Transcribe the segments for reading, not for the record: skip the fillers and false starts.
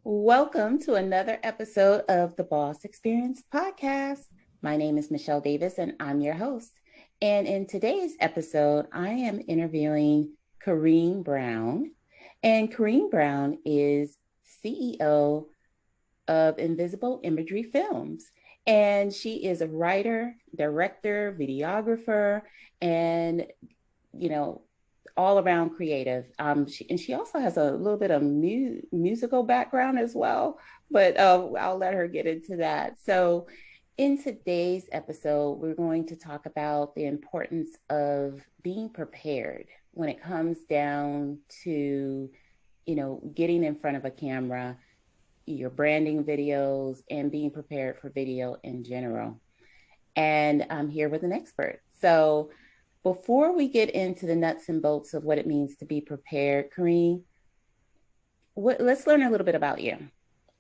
Welcome to another episode of the Boss Experience podcast. My name is Michele Davis and I'm your host. And in today's episode, I am interviewing Corrine Brown. And Corrine Brown is CEO of Invisible Imagery Films. And she is a writer, director, videographer, and, you know, all around creative. She also has a little bit of musical background as well, but I'll let her get into that. So, in today's episode, we're going to talk about the importance of being prepared when it comes down to, getting in front of a camera, your branding videos, and being prepared for video in general. And I'm here with an expert. So, before we get into the nuts and bolts of what it means to be prepared, Corrine, let's learn a little bit about you.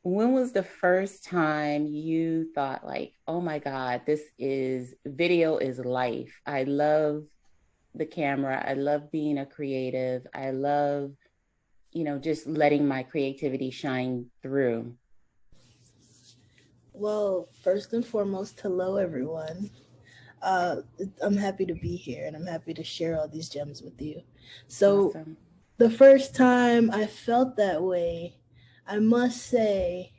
When was the first time you thought like, oh my God, video is life. I love the camera. I love being a creative. I love, just letting my creativity shine through. Well, first and foremost, hello everyone. Uh, I'm happy to be here and I'm happy to share all these gems with you. So, Awesome. the first time I felt that way, I must say,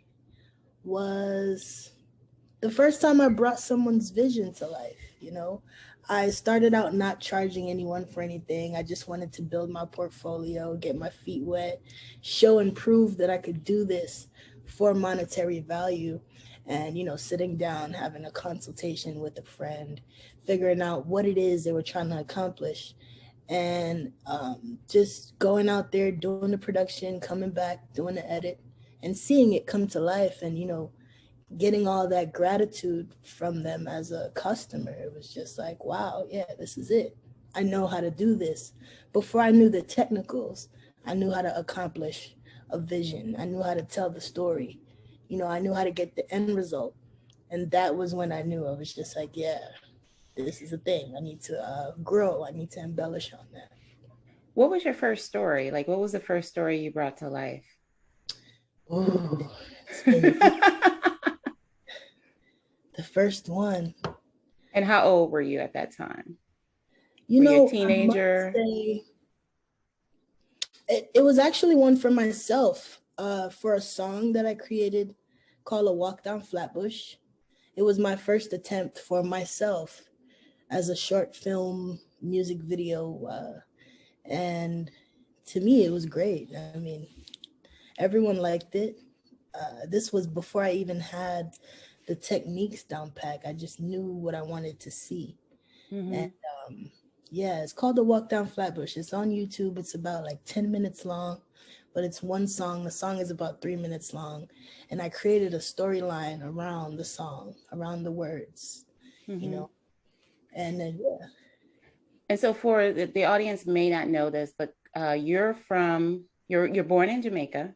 was the first time I brought someone's vision to life. I started out not charging anyone for anything. I just wanted to build my portfolio, get my feet wet, show and prove that I could do this for monetary value. And, sitting down, having a consultation with a friend, figuring out what it is they were trying to accomplish. And just going out there, doing the production, coming back, doing the edit, and seeing it come to life. And, getting all that gratitude from them as a customer. It was just like, wow, yeah, this is it. I know how to do this. Before I knew the technicals, I knew how to accomplish a vision. I knew how to tell the story. I knew how to get the end result. And that was when I knew. I was just like, yeah, this is a thing. I need to grow. I need to embellish on that. What was your first story? Like, what was the first story you brought to life? Oh, it's been the first one. And how old were you at that time? You Were you a know, I must teenager? say it was actually one for myself, for a song that I created called A Walk Down Flatbush. It was my first attempt for myself as a short film music video. And to me, it was great. I mean, everyone liked it. This was before I even had the techniques down pat. I just knew what I wanted to see. Mm-hmm. And yeah, it's called The Walk Down Flatbush. It's on YouTube. It's about like 10 minutes long, but it's one song. The song is about 3 minutes long. And I created a storyline around the song, around the words, Mm-hmm. And then, yeah. And so for the audience may not know this, but you're born in Jamaica,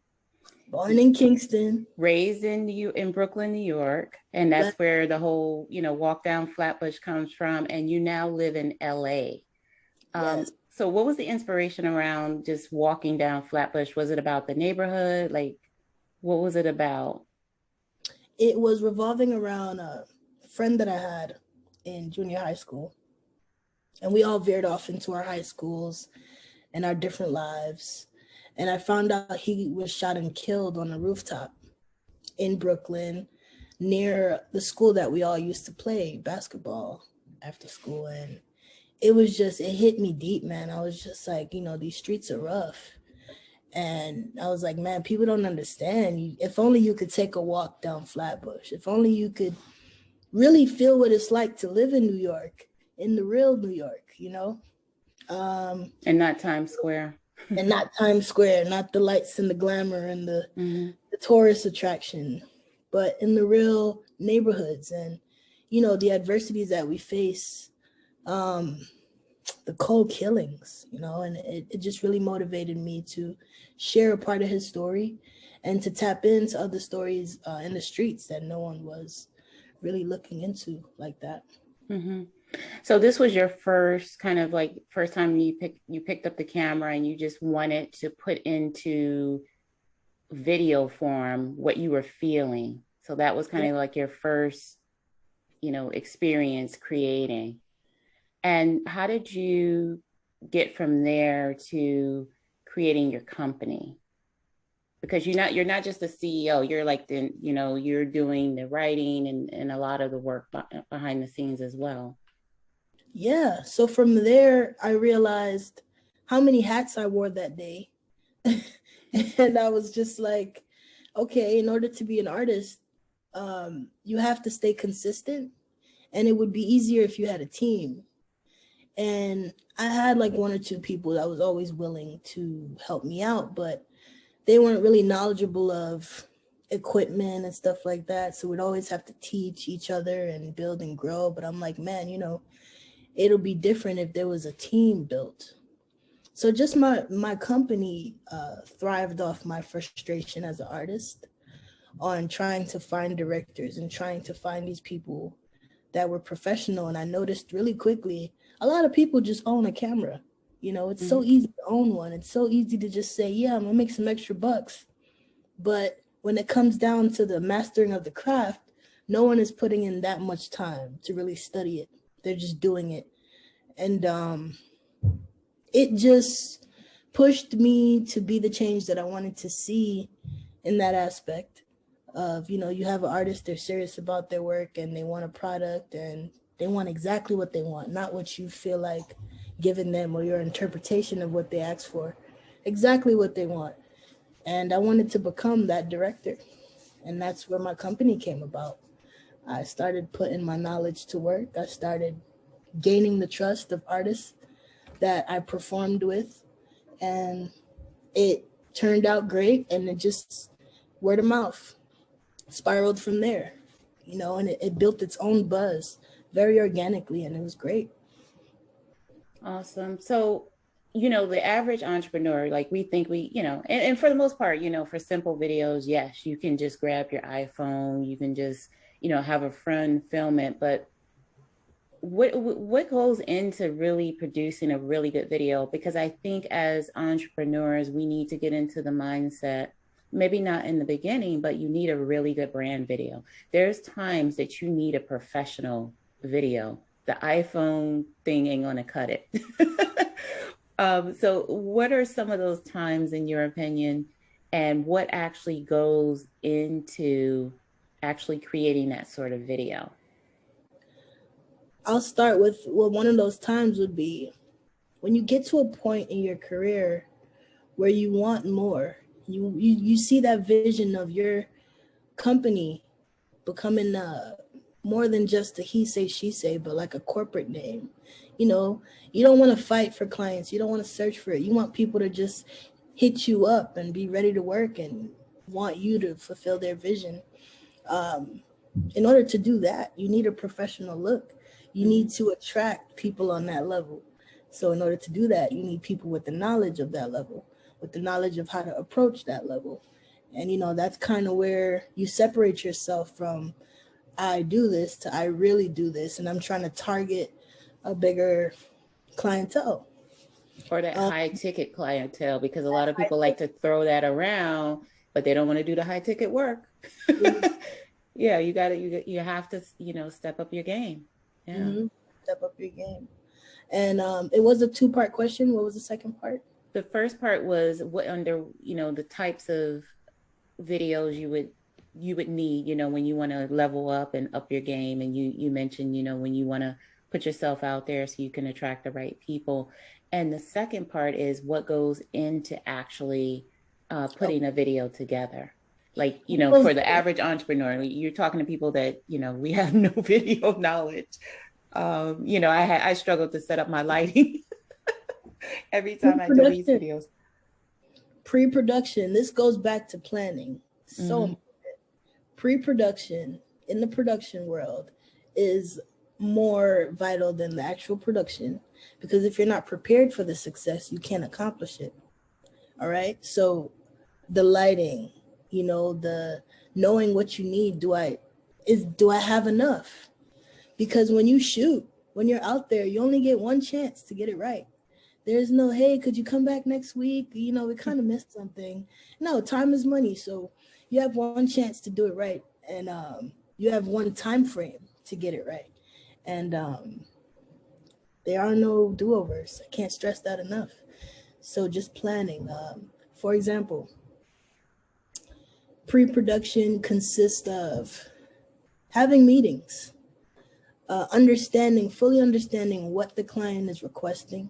Born in Kingston. raised in Brooklyn, New York, and that's where the whole, walk down Flatbush comes from, and you now live in LA. Yes. So what was the inspiration around just walking down Flatbush? Was it about the neighborhood? Like, what was it about? It was revolving around a friend that I had in junior high school. And we all veered off into our high schools and our different lives. And I found out he was shot and killed on a rooftop in Brooklyn near the school that we all used to play basketball after school. And it hit me deep, man. I was just like, these streets are rough. And I was like, man, people don't understand. If only you could take a walk down Flatbush. If only you could really feel what it's like to live in New York, in the real New York, And not Times Square. And not Times Square, not the lights and the glamour and the tourist attraction, but in the real neighborhoods and, the adversities that we face, the cold killings, and it just really motivated me to share a part of his story and to tap into other stories in the streets that no one was really looking into like that. Mm-hmm. So this was your first time you picked up the camera and you just wanted to put into video form what you were feeling. So that was kind of like your first, experience creating. And how did you get from there to creating your company? Because you're not just the CEO, you're like you're doing the writing and a lot of the work behind the scenes as well. Yeah. So from there, I realized how many hats I wore that day. And I was just like, okay, in order to be an artist, you have to stay consistent. And it would be easier if you had a team. And I had like one or two people that was always willing to help me out, but they weren't really knowledgeable of equipment and stuff like that. So we'd always have to teach each other and build and grow. But I'm like, man, it'll be different if there was a team built. So just my company thrived off my frustration as an artist on trying to find directors and trying to find these people that were professional. And I noticed really quickly, a lot of people just own a camera. It's so easy to own one. It's so easy to just say, yeah, I'm gonna make some extra bucks. But when it comes down to the mastering of the craft, no one is putting in that much time to really study it. They're just doing it. And it just pushed me to be the change that I wanted to see in that aspect of, you have an artist, they're serious about their work and they want a product and they want exactly what they want, not what you feel like giving them or your interpretation of what they asked for, exactly what they want. And I wanted to become that director. And that's where my company came about. I started putting my knowledge to work. I started gaining the trust of artists that I performed with. And it turned out great. And it just word of mouth spiraled from there, and it built its own buzz very organically. And it was great. Awesome. So, the average entrepreneur, like we think and for the most part, for simple videos, yes, you can just grab your iPhone, you can just, have a friend film it. But what goes into really producing a really good video? Because I think as entrepreneurs, we need to get into the mindset, maybe not in the beginning, but you need a really good brand video. There's times that you need a professional video. The iPhone thing ain't gonna cut it. So what are some of those times in your opinion, and what actually goes into actually creating that sort of video? I'll start with, well, one of those times would be when you get to a point in your career where you want more. You see that vision of your company becoming more than just a he say, she say, but like a corporate name. You don't want to fight for clients. You don't want to search for it. You want people to just hit you up and be ready to work and want you to fulfill their vision. In order to do that, you need a professional look. You need to attract people on that level. So in order to do that, you need people with the knowledge of that level, with the knowledge of how to approach that level. And, that's kind of where you separate yourself from I do this to I really do this. And I'm trying to target a bigger clientele. Or that high ticket clientele, because a lot of people like to throw that around, but they don't want to do the high ticket work. Yeah, you have to, step up your game. Yeah. Mm-hmm. Step up your game. And it was a 2-part question. What was the second part? The first part was what under, the types of videos you would need, when you want to level up and up your game. And you mentioned, when you want to put yourself out there so you can attract the right people. And the second part is what goes into actually putting a video together. Like, for the average entrepreneur, you're talking to people that, we have no video knowledge. I struggled to set up my lighting every time I do these videos. Pre-production. This goes back to planning. So important. Pre-production in the production world is more vital than the actual production, because if you're not prepared for the success, you can't accomplish it. All right. So the lighting, the knowing what you need. Do I have enough? Because when you shoot, when you're out there, you only get one chance to get it right. There's no, hey, could you come back next week? You know, we kind of missed something. No, time is money. So you have one chance to do it right. And you have one time frame to get it right. And there are no do-overs. I can't stress that enough. So just planning. For example, pre-production consists of having meetings, fully understanding what the client is requesting,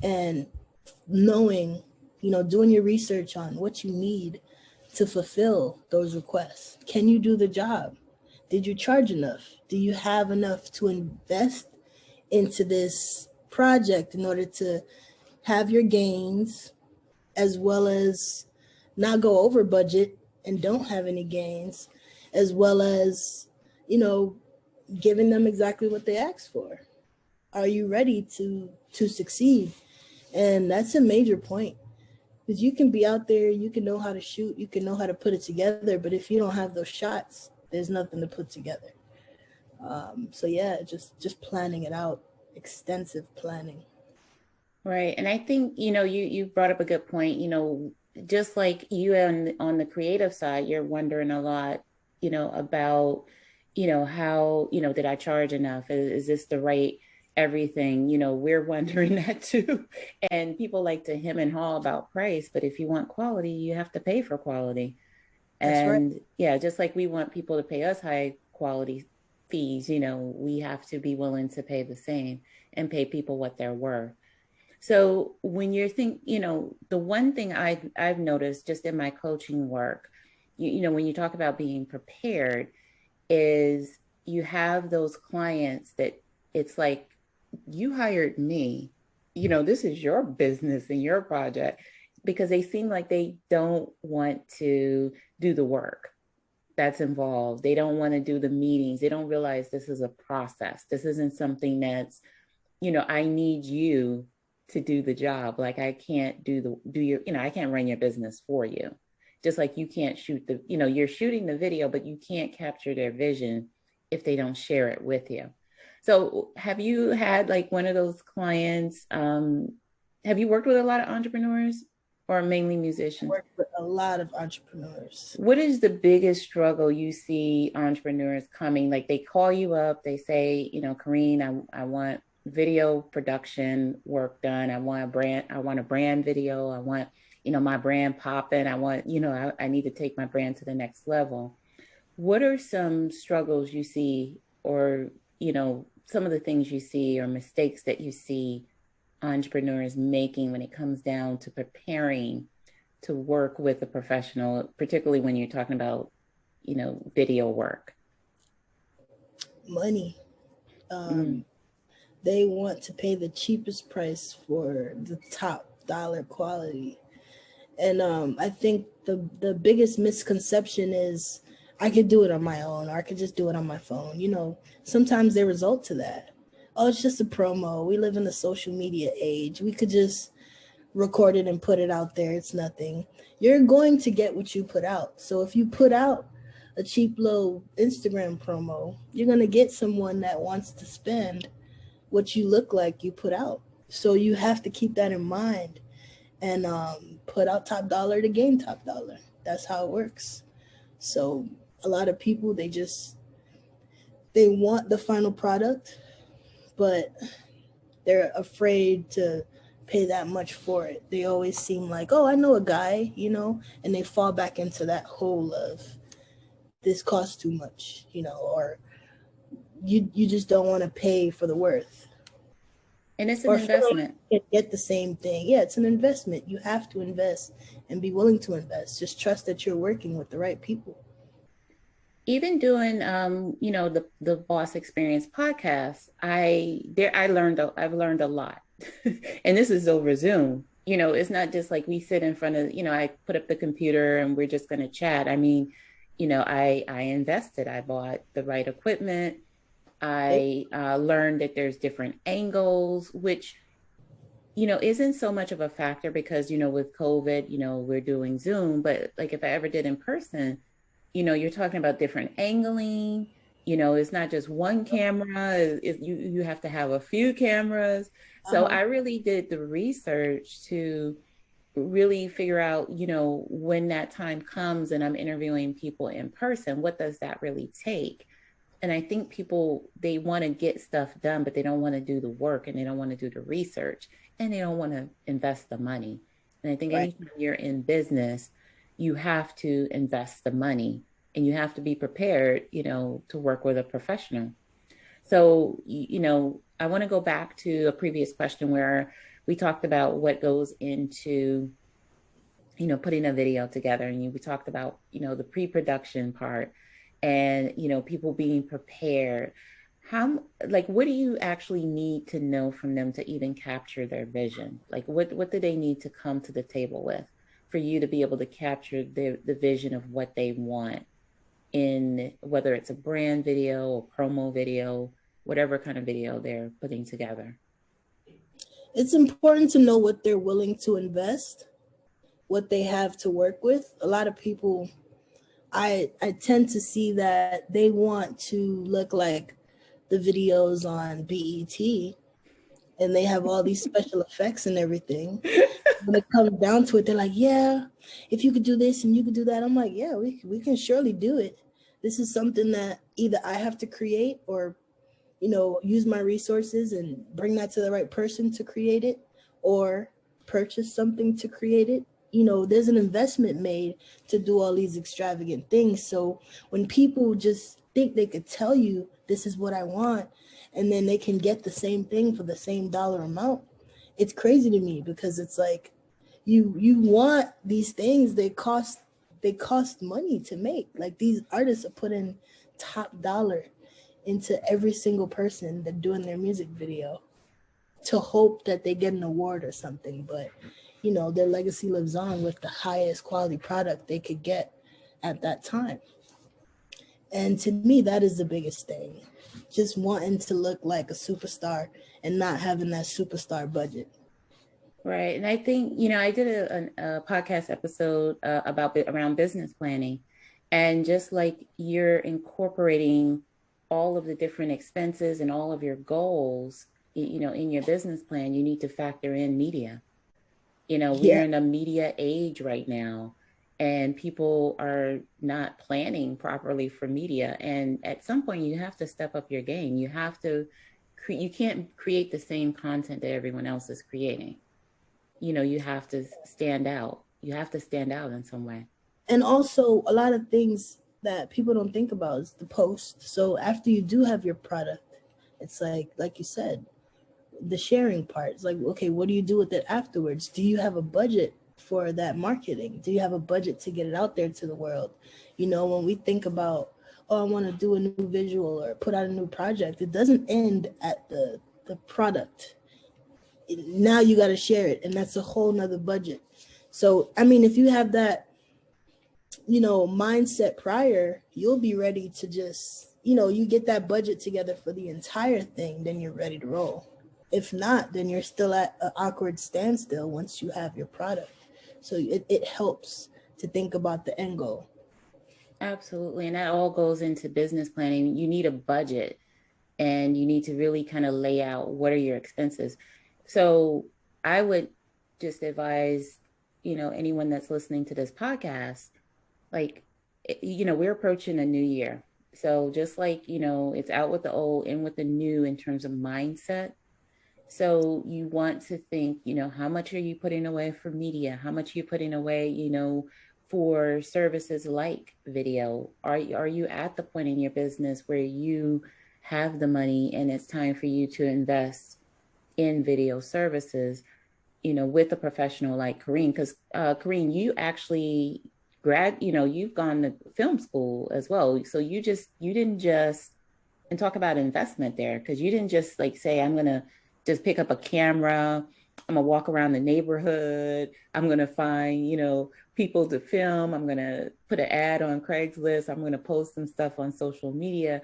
and knowing, doing your research on what you need to fulfill those requests. Can you do the job? Did you charge enough? Do you have enough to invest into this project in order to have your gains, as well as not go over budget and don't have any gains, as well as, giving them exactly what they asked for? Are you ready to succeed? And that's a major point, because you can be out there, you can know how to shoot, you can know how to put it together, but if you don't have those shots, there's nothing to put together. So yeah, just planning it out, extensive planning. Right. And I think, you brought up a good point, just like you on the creative side, you're wondering a lot, about, how, did I charge enough? Is this the right everything? We're wondering that too. And people like to hem and haw about price, but if you want quality, you have to pay for quality. That's right. And yeah, just like we want people to pay us high quality fees, we have to be willing to pay the same and pay people what they're worth. So when you're the one thing I've noticed just in my coaching work, when you talk about being prepared, is you have those clients that it's like, you hired me, this is your business and your project, because they seem like they don't want to do the work that's involved. They don't want to do the meetings. They don't realize this is a process. This isn't something that's, I need you to do the job. Like I can't I can't run your business for you. Just like you can't you're shooting the video, but you can't capture their vision if they don't share it with you. So have you had like one of those clients? Have you worked with a lot of entrepreneurs or mainly musicians? I work with a lot of entrepreneurs. What is the biggest struggle you see entrepreneurs coming? Like they call you up, they say, Kareen, I want video production work done. I want a brand video. I want, my brand popping. I want, I need to take my brand to the next level. What are some struggles you see, or, some of the things you see or mistakes that you see entrepreneurs making when it comes down to preparing to work with a professional, particularly when you're talking about, video work? Money. They want to pay the cheapest price for the top dollar quality. And I think the biggest misconception is I could do it on my own, or I could just do it on my phone. Sometimes they result to that. Oh, it's just a promo. We live in the social media age. We could just record it and put it out there. It's nothing. You're going to get what you put out. So if you put out a cheap little Instagram promo, you're going to get someone that wants to spend what you look like you put out. So you have to keep that in mind and put out top dollar to gain top dollar. That's how it works. So a lot of people, they want the final product, but they're afraid to pay that much for it. They always seem like, oh, I know a guy, and they fall back into that hole of this costs too much, or you just don't want to pay for the worth. And it's an investment. You get the same thing. Yeah, it's an investment. You have to invest and be willing to invest. Just trust that you're working with the right people. Even doing the Boss Experience podcast, I've learned a lot. And this is over Zoom. It's not just like we sit in front of, I put up the computer and we're just going to chat. I mean, I invested. I bought the right equipment. I learned that there's different angles, which, isn't so much of a factor because, with COVID, we're doing Zoom. But like if I ever did in person, you're talking about different angling. It's not just one camera. You have to have a few cameras. So I really did the research to really figure out, when that time comes and I'm interviewing people in person, what does that really take? And I think people, they want to get stuff done, but they don't want to do the work, and they don't want to do the research, and they don't want to invest the money. And I think Right. anytime you're in business, you have to invest the money, and you have to be prepared, to work with a professional. So, I want to go back to a previous question where we talked about what goes into, putting a video together. And we talked about, the pre-production part, and, people being prepared. How, like, what do you actually need to know from them to even capture their vision? Like, what do they need to come to the table with for you to be able to capture the vision of what they want, in whether it's a brand video or promo video, whatever kind of video they're putting together? It's important to know what they're willing to invest, what they have to work with. A lot of people, I tend to see that they want to look like the videos on BET, and they have all these special effects and everything. When it comes down to it, they're like, yeah, if you could do this and you could do that. I'm like, yeah, we can surely do it. This is something that either I have to create or, use my resources and bring that to the right person to create it, or purchase something to create it. There's an investment made to do all these extravagant things. So when people just think they could tell you this is what I want, and then they can get the same thing for the same dollar amount, it's crazy to me, because it's like you want these things, they cost money to make. Like, these artists are putting top dollar into every single person that doing their music video to hope that they get an award or something. But their legacy lives on with the highest quality product they could get at that time. And to me, that is the biggest thing. Just wanting to look like a superstar and not having that superstar budget. Right. And I think, I did a podcast episode about around business planning. And just like you're incorporating all of the different expenses and all of your goals, in your business plan, you need to factor in media. We're Yeah. in a media age right now, and people are not planning properly for media. And at some point, you have to step up your game. You have to, you can't create the same content that everyone else is creating. You have to stand out. You have to stand out in some way. And also, a lot of things that people don't think about is the post. So after you do have your product, it's like you said, the sharing part. It's like, okay, what do you do with it afterwards? Do you have a budget for that marketing? Do you have a budget to get it out there to the world? When we think about, oh, I want to do a new visual or put out a new project, it doesn't end at the product. Now you got to share it, and that's a whole nother budget. So, I mean, if you have that, mindset prior, you'll be ready to just, you get that budget together for the entire thing, then you're ready to roll. If not, then you're still at an awkward standstill once you have your product. So it helps to think about the end goal. Absolutely. And that all goes into business planning. You need a budget, and you need to really kind of lay out what are your expenses. So I would just advise, anyone that's listening to this podcast, like, we're approaching a new year. So just like, it's out with the old, in with the new in terms of mindset. So you want to think, how much are you putting away for media? How much are you putting away, for services like video? Are you at the point in your business where you have the money and it's time for you to invest in video services, with a professional like Kareen? Because Kareen, you actually you've gone to film school as well. So you didn't just, and talk about investment there, because you didn't just like say, I'm going to just pick up a camera, I'm going to walk around the neighborhood, I'm going to find, people to film, I'm going to put an ad on Craigslist, I'm going to post some stuff on social media.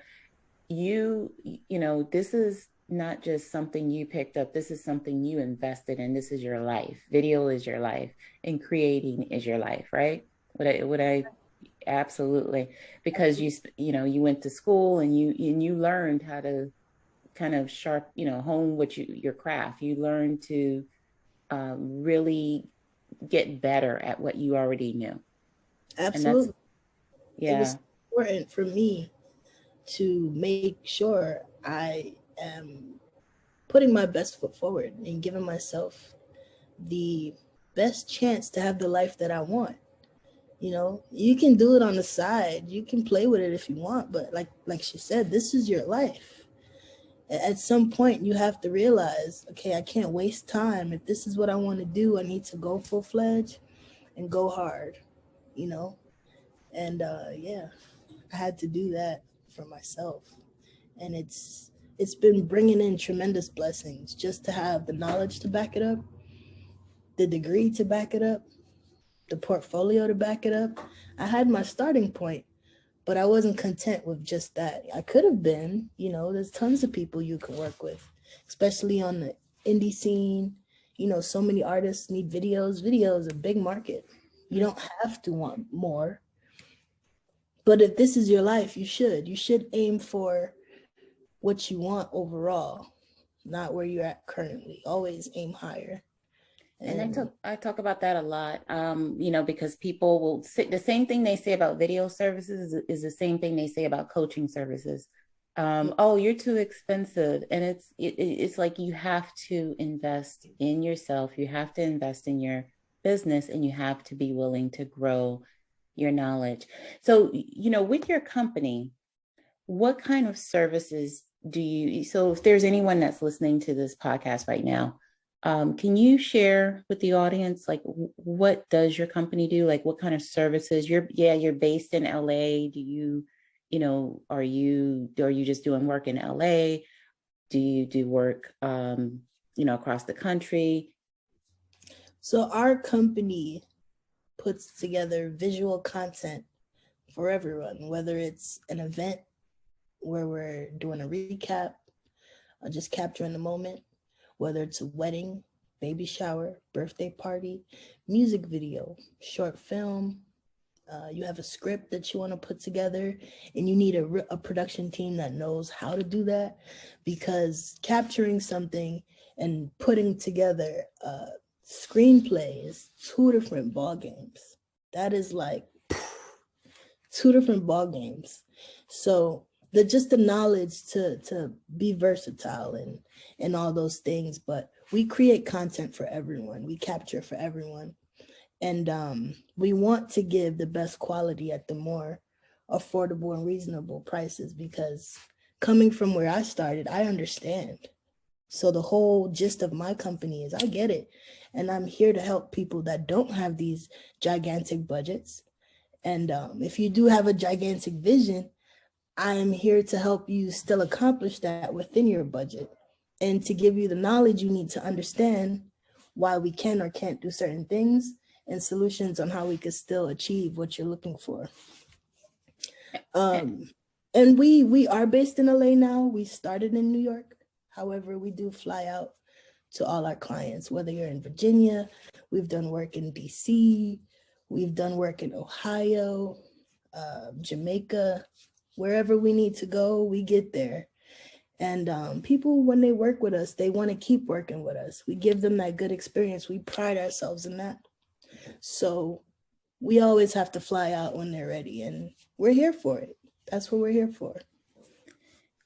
This is not just something you picked up. This is something you invested in. This is your life. Video is your life, and creating is your life, right? Would I absolutely, because you went to school, and you learned how to kind of sharp, hone your craft. You learn to really get better at what you already knew. And that's, Absolutely. It yeah. was important for me to make sure I am putting my best foot forward and giving myself the best chance to have the life that I want. You can do it on the side. You can play with it if you want, but like she said, this is your life. At some point you have to realize, okay, I can't waste time. If this is what I want to do, I need to go full-fledged and go hard, you know? And yeah, I had to do that for myself. And it's been bringing in tremendous blessings just to have the knowledge to back it up, the degree to back it up, the portfolio to back it up. I had my starting point, but I wasn't content with just that. I could have been, there's tons of people you can work with, especially on the indie scene. So many artists need videos. Video is a big market. You don't have to want more. But if this is your life, you should aim for what you want overall, not where you're at currently. Always aim higher. And I And talk I talk about that a lot, because people will say the same thing they say about video services is the same thing they say about coaching services. Oh, you're too expensive, and it's like you have to invest in yourself, you have to invest in your business, and you have to be willing to grow your knowledge. So, with your company, what kind of services do you, so if there's anyone that's listening to this podcast right now, can you share with the audience, like, what does your company do? Like, what kind of services? You're based in LA. Do you, are you just doing work in LA? Do you do work, across the country? so our company puts together visual content for everyone, whether it's an event where we're doing a recap, just capturing the moment, whether it's a wedding, baby shower, birthday party, music video, short film. You have a script that you want to put together, and you need a production team that knows how to do that, because capturing something and putting together a screenplay is two different ball games. That is like two different ball games. So the knowledge to be versatile and all those things. But we create content for everyone. We capture for everyone, and we want to give the best quality at the more affordable and reasonable prices, because coming from where I started, I understand. So the whole gist of my company is I get it, and I'm here to help people that don't have these gigantic budgets. And if you do have a gigantic vision, I'm here to help you still accomplish that within your budget, and to give you the knowledge you need to understand why we can or can't do certain things, and solutions on how we could still achieve what you're looking for. And we are based in LA now. We started in New York. However, we do fly out to all our clients, whether you're in Virginia, we've done work in DC, we've done work in Ohio, Jamaica, wherever we need to go, we get there. And people, when they work with us, they want to keep working with us. We give them that good experience. We pride ourselves in that. So we always have to fly out when they're ready, and we're here for it. That's what we're here for.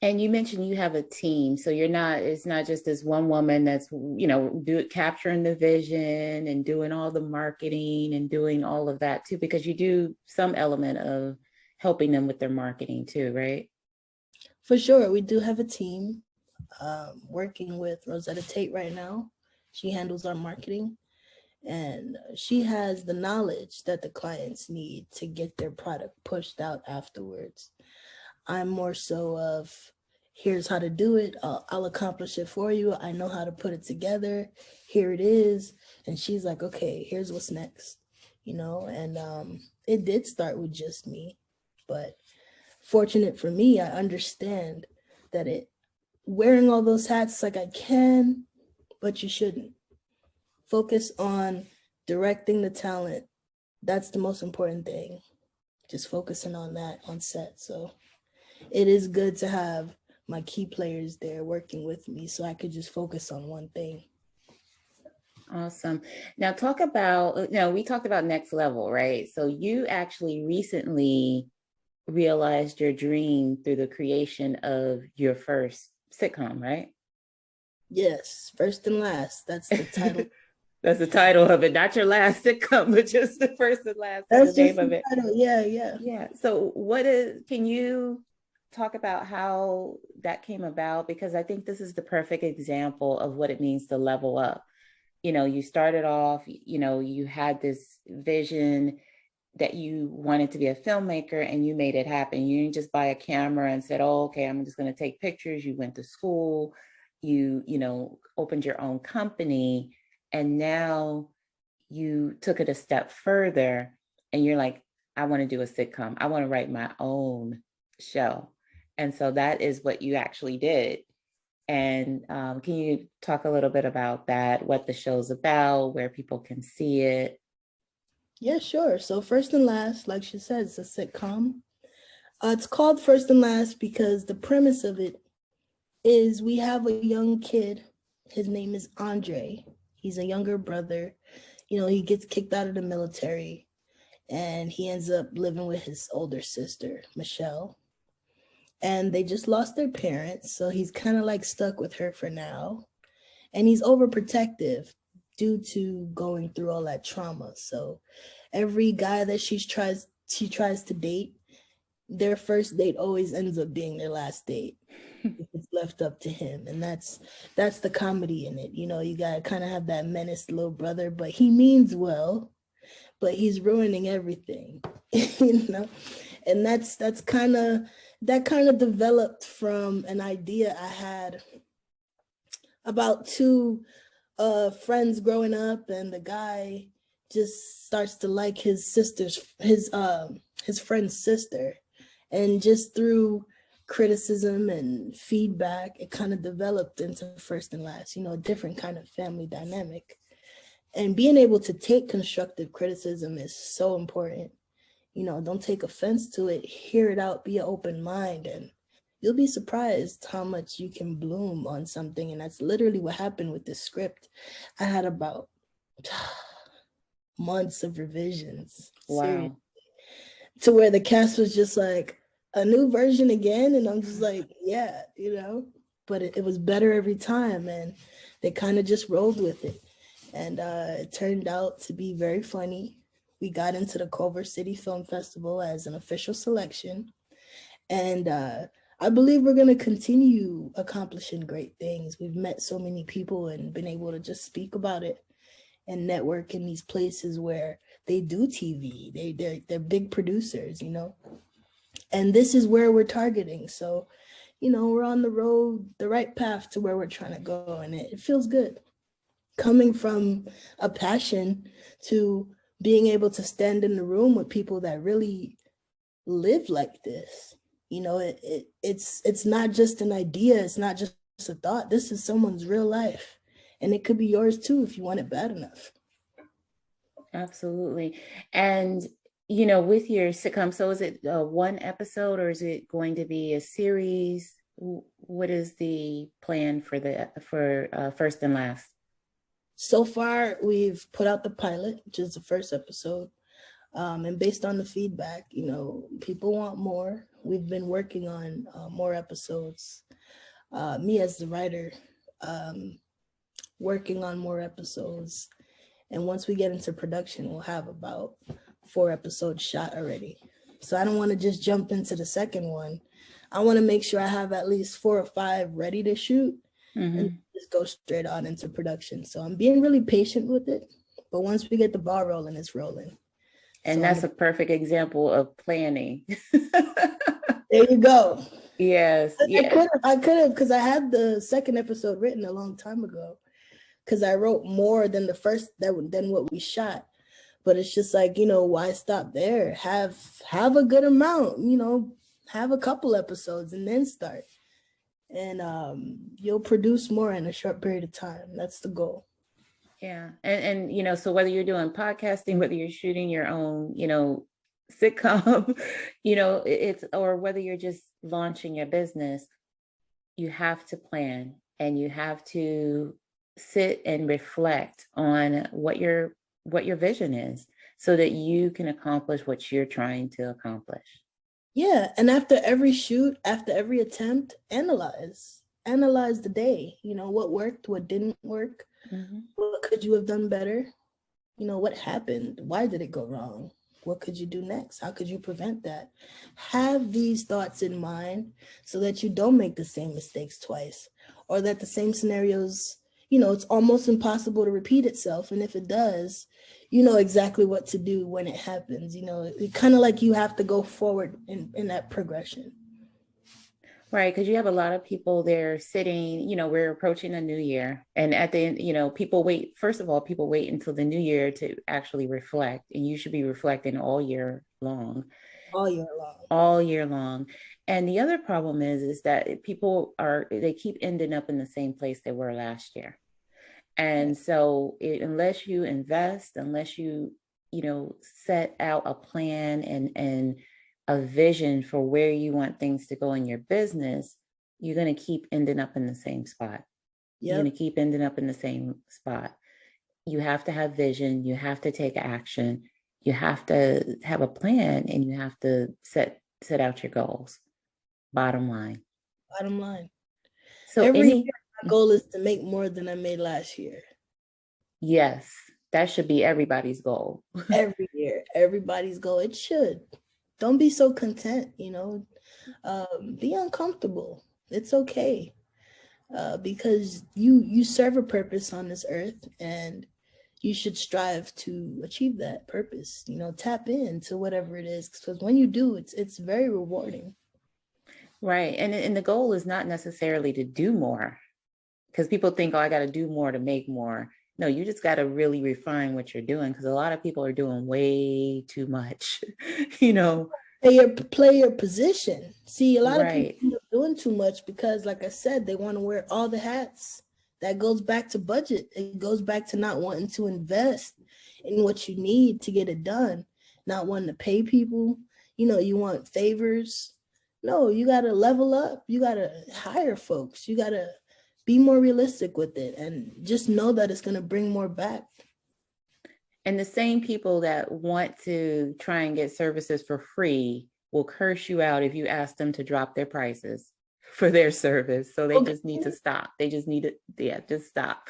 And you mentioned you have a team, so it's not just this one woman that's, capturing the vision and doing all the marketing and doing all of that too, because you do some element of helping them with their marketing too, right? For sure. We do have a team working with Rosetta Tate right now. She handles our marketing, and she has the knowledge that the clients need to get their product pushed out afterwards. I'm more so of, here's how to do it. I'll accomplish it for you. I know how to put it together. Here it is. And she's like, okay, here's what's next. And it did start with just me, but fortunate for me, I understand that wearing all those hats, like, I can, but you shouldn't. Focus on directing the talent. That's the most important thing. Just focusing on that on set. So it is good to have my key players there working with me so I could just focus on one thing. Awesome. Now talk about, we talked about next level, right? So you actually recently realized your dream through the creation of your first sitcom, right? Yes, first and last. That's the title. That's the title of it, not your last sitcom, but just the first and last is That's the name just of the it. title. Yeah, yeah. Yeah. So can you talk about how that came about? Because I think this is the perfect example of what it means to level up. You started off, you had this vision that you wanted to be a filmmaker and you made it happen. You didn't just buy a camera and said, oh, okay, I'm just going to take pictures. You went to school, opened your own company, and now you took it a step further and you're like, I want to do a sitcom. I want to write my own show. And so that is what you actually did. And can you talk a little bit about that, what the show's about, where people can see it? Yeah, sure. So first and last, like she said, it's a sitcom. It's called First and Last because the premise of it is we have a young kid. His name is Andre. He's a younger brother. He gets kicked out of the military and he ends up living with his older sister, Michele. And they just lost their parents. So he's kind of like stuck with her for now. And he's overprotective due to going through all that trauma. So every guy that she tries to date, their first date always ends up being their last date. It's left up to him, and that's the comedy in it. You gotta kind of have that menaced little brother, but he means well, but he's ruining everything. And that's kind of developed from an idea I had about two friends growing up, and the guy just starts to like his friend's sister, and just through criticism and feedback, it kind of developed into First and Last, a different kind of family dynamic. And being able to take constructive criticism is so important. Don't take offense to it, hear it out, be an open mind, and you'll be surprised how much you can bloom on something. And that's literally what happened with this script. I had about months of revisions. Wow. Seriously, to where the cast was just like, a new version again, and I'm just like, yeah, but it was better every time, and they kind of just rolled with it, and it turned out to be very funny. We got into the Culver City Film Festival as an official selection, and I believe we're going to continue accomplishing great things. We've met so many people and been able to just speak about it and network in these places where they do TV. They're big producers, and this is where we're targeting. So, we're on the road, the right path to where we're trying to go. And it feels good coming from a passion to being able to stand in the room with people that really live like this. It's not just an idea. It's not just a thought. This is someone's real life. And it could be yours too, if you want it bad enough. Absolutely. And with your sitcom, so is it one episode or is it going to be a series? What is the plan for First and Last? So far, we've put out the pilot, which is the first episode. And based on the feedback, people want more. We've been working on more episodes. Me as the writer, working on more episodes. And once we get into production, we'll have about 4 episodes shot already. So I don't want to just jump into the second one. I want to make sure I have at least 4 or 5 ready to shoot, and just go straight on into production. So I'm being really patient with it. But once we get the ball rolling, it's rolling. And so that's a perfect example of planning. There you go. Yes. I could have, because I had the second episode written a long time ago, because I wrote more than the first, than what we shot. But it's just like, why stop there? Have a good amount, have a couple episodes and then start. And you'll produce more in a short period of time. That's the goal. Yeah. And so whether you're doing podcasting, whether you're shooting your own, sitcom, it's, or whether you're just launching your business, you have to plan, and you have to sit and reflect on what your vision is, so that you can accomplish what you're trying to accomplish. Yeah, and after every shoot, after every attempt, analyze the day. What worked, what didn't work, Mm-hmm. what could you have done better? What happened? Why did it go wrong? What could you do next? How could you prevent that? Have these thoughts in mind so that you don't make the same mistakes twice, or that the same scenarios, it's almost impossible to repeat itself. And if it does, you know exactly what to do when it happens. It kind of like you have to go forward in that progression. Right, because you have a lot of people there sitting, we're approaching a new year. And at the end, people wait, first of all, people wait until the new year to actually reflect. And you should be reflecting all year long. All year long. All year long. And the other problem is that they keep ending up in the same place they were last year. And so unless you invest, unless set out a plan and a vision for where you want things to go in your business, you're going to keep ending up in the same spot. You're going to keep ending up in the same spot. You have to have vision. You have to take action. You have to have a plan, and you have to set out your goals. Bottom line. So every year, my goal is to make more than I made last year. Yes, that should be everybody's goal. Every year, everybody's goal. It should. Don't be so content, be uncomfortable. It's okay. Because you serve a purpose on this earth, and you should strive to achieve that purpose. Tap into whatever it is, because when you do, it's very rewarding. Right. And the goal is not necessarily to do more, because people think, oh, I got to do more to make more. No, you just got to really refine what you're doing, because a lot of people are doing way too much, Play your position. See, a lot of Right. people are doing too much because, like I said, they want to wear all the hats. That goes back to budget. It goes back to not wanting to invest in what you need to get it done, not wanting to pay people. You want favors. No, you got to level up. You got to hire folks. You got to be more realistic with it, and just know that it's going to bring more back. And the same people that want to try and get services for free will curse you out if you ask them to drop their prices for their service. So they just need to stop. They just need to, just stop.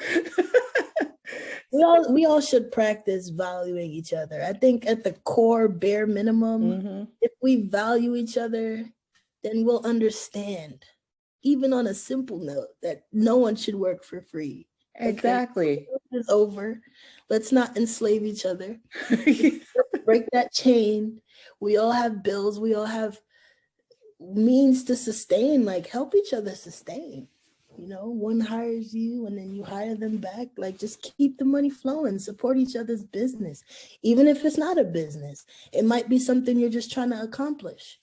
We all should practice valuing each other. I think at the core, bare minimum, if we value each other, then we'll understand, even on a simple note, that no one should work for free. Exactly. Okay? It's over. Let's not enslave each other. Break that chain. We all have bills. We all have means to sustain. Like, help each other sustain. One hires you and then you hire them back. Like, just keep the money flowing. Support each other's business. Even if it's not a business, it might be something you're just trying to accomplish.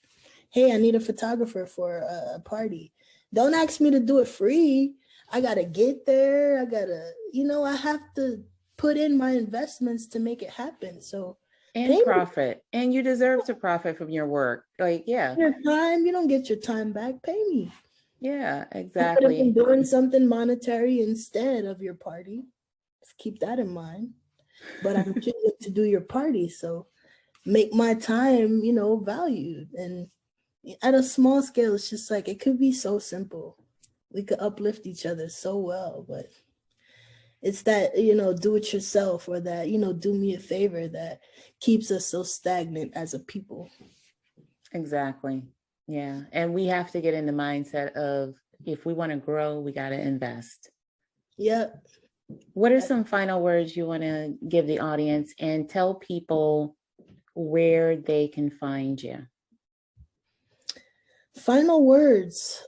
Hey, I need a photographer for a party. Don't ask me to do it free. I got to get there. I got to, I have to put in my investments to make it happen. So, and profit. And you deserve to profit from your work. Like, yeah. Your time, you don't get your time back. Pay me. Yeah, exactly. I could have been doing something monetary instead of your party. Let's keep that in mind. But I'm choosing to do your party. So make my time, valued. And at a small scale, it's just like, it could be so simple. We could uplift each other so well, but it's that, do it yourself, or that, do me a favor, that keeps us so stagnant as a people. Exactly. Yeah. And we have to get in the mindset of, if we want to grow, we got to invest. Yep. What are some final words you want to give the audience, and tell people where they can find you? Final words.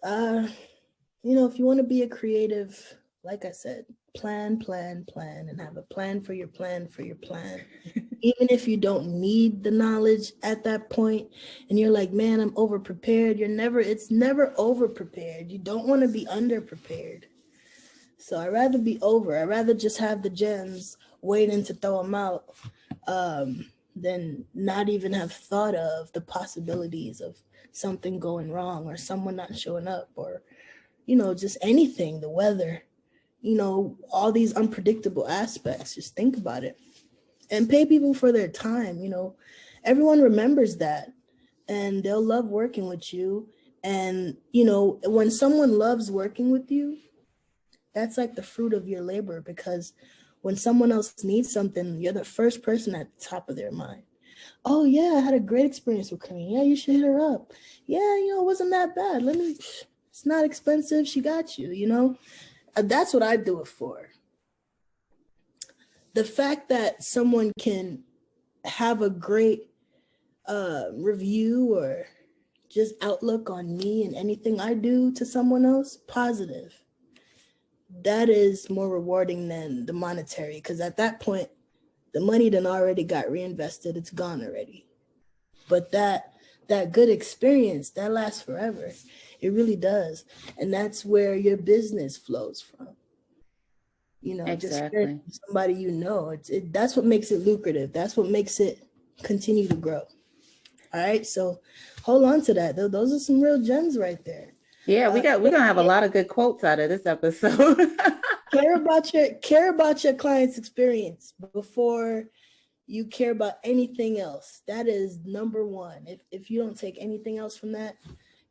If you want to be a creative, like I said, plan, and have a plan for your plan for your plan. Even if you don't need the knowledge at that point, and you're like, man, I'm over prepared. It's never over prepared. You don't want to be under prepared. So I'd rather be over. I'd rather just have the gems waiting to throw them out, than not even have thought of the possibilities of something going wrong, or someone not showing up, or just anything, the weather, all these unpredictable aspects. Just think about it and pay people for their time. Everyone remembers that, and they'll love working with you. And, when someone loves working with you, that's like the fruit of your labor, because when someone else needs something, you're the first person at the top of their mind. Oh yeah, I had a great experience with Karine. Yeah, you should hit her up. Yeah, it wasn't that bad. It's not expensive. She got you, That's what I do it for. The fact that someone can have a great review or just outlook on me and anything I do to someone else, positive, that is more rewarding than the monetary, because at that point, the money done already got reinvested. It's gone already. But that good experience, that lasts forever. It really does. And that's where your business flows from. Exactly. Just somebody, that's what makes it lucrative. That's what makes it continue to grow. All right. So hold on to that. Those are some real gems right there. Yeah, we're gonna have a lot of good quotes out of this episode. care about your client's experience before you care about anything else. That is number one. If you don't take anything else from that,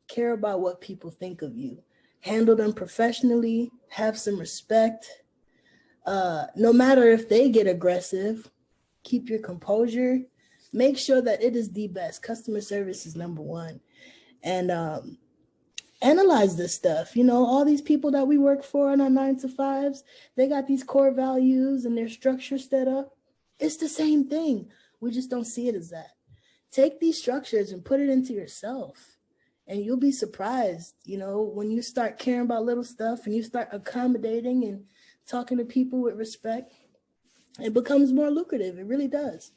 care about what people think of you. Handle them professionally. Have some respect. No matter if they get aggressive, keep your composure. Make sure that it is the best. Customer service is number one. And analyze this stuff. All these people that we work for on our 9-to-5s, they got these core values and their structure set up. It's the same thing. We just don't see it as that. Take these structures and put it into yourself. And you'll be surprised, when you start caring about little stuff and you start accommodating and talking to people with respect, it becomes more lucrative. It really does.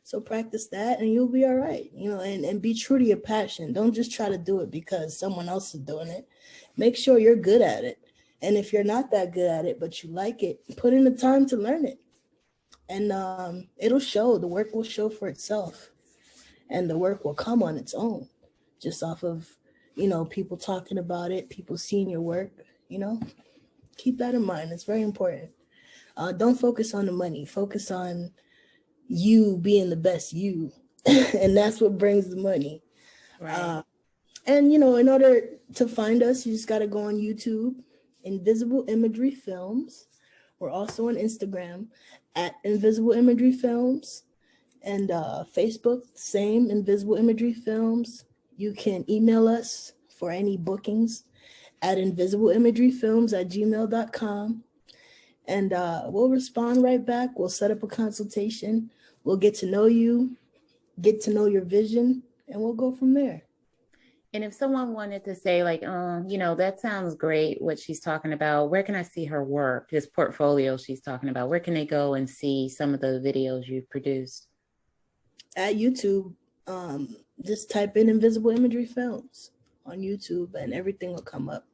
So practice that and you'll be all right, and be true to your passion. Don't just try to do it because someone else is doing it. Make sure you're good at it. And if you're not that good at it, but you like it, put in the time to learn it. And it'll show. The work will show for itself. And the work will come on its own, just off of, people talking about it, people seeing your work, Keep that in mind. It's very important. Don't focus on the money. Focus on you being the best you. And that's what brings the money. Right. And, in order to find us, you just got to go on YouTube, Invisible Imagery Films. We're also on Instagram at Invisible Imagery Films. And Facebook, same, Invisible Imagery Films. You can email us for any bookings at invisibleimageryfilms@gmail.com. And we'll respond right back. We'll set up a consultation. We'll get to know you, get to know your vision, and we'll go from there. And if someone wanted to say, like, that sounds great, what she's talking about, where can I see her work, this portfolio she's talking about? Where can they go and see some of the videos you've produced? At YouTube, just type in Invisible Imagery Films on YouTube and everything will come up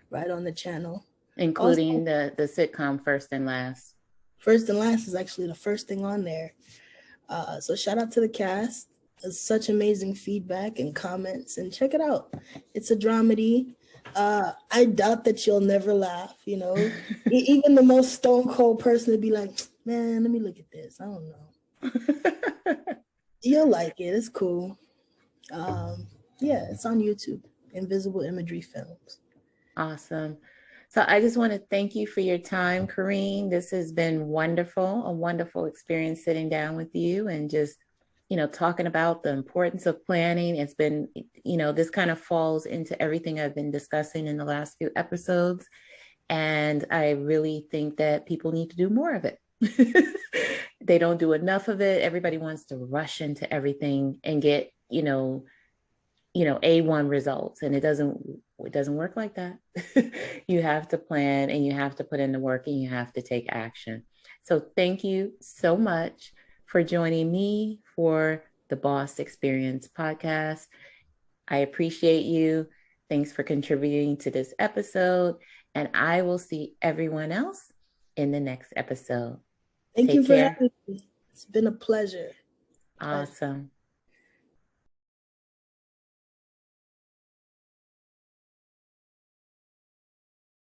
right on the channel. Including also, the sitcom First and Last. First and Last is actually the first thing on there. So shout out to the cast. It's such amazing feedback and comments, and check it out. It's a dramedy. I doubt that you'll never laugh, Even the most stone cold person would be like, man, let me look at this. I don't know. You'll like it. It's cool. It's on YouTube, Invisible Imagery Films. Awesome. So I just want to thank you for your time, Karine. This has been wonderful, a wonderful experience sitting down with you and just, talking about the importance of planning. It's been, this kind of falls into everything I've been discussing in the last few episodes. And I really think that people need to do more of it. They don't do enough of it. Everybody wants to rush into everything and get, A1 results. And it doesn't work like that. You have to plan and you have to put in the work and you have to take action. So thank you so much for joining me for the Boss Experience podcast. I appreciate you. Thanks for contributing to this episode. And I will see everyone else in the next episode. Thank you for having me. It's been a pleasure. Awesome.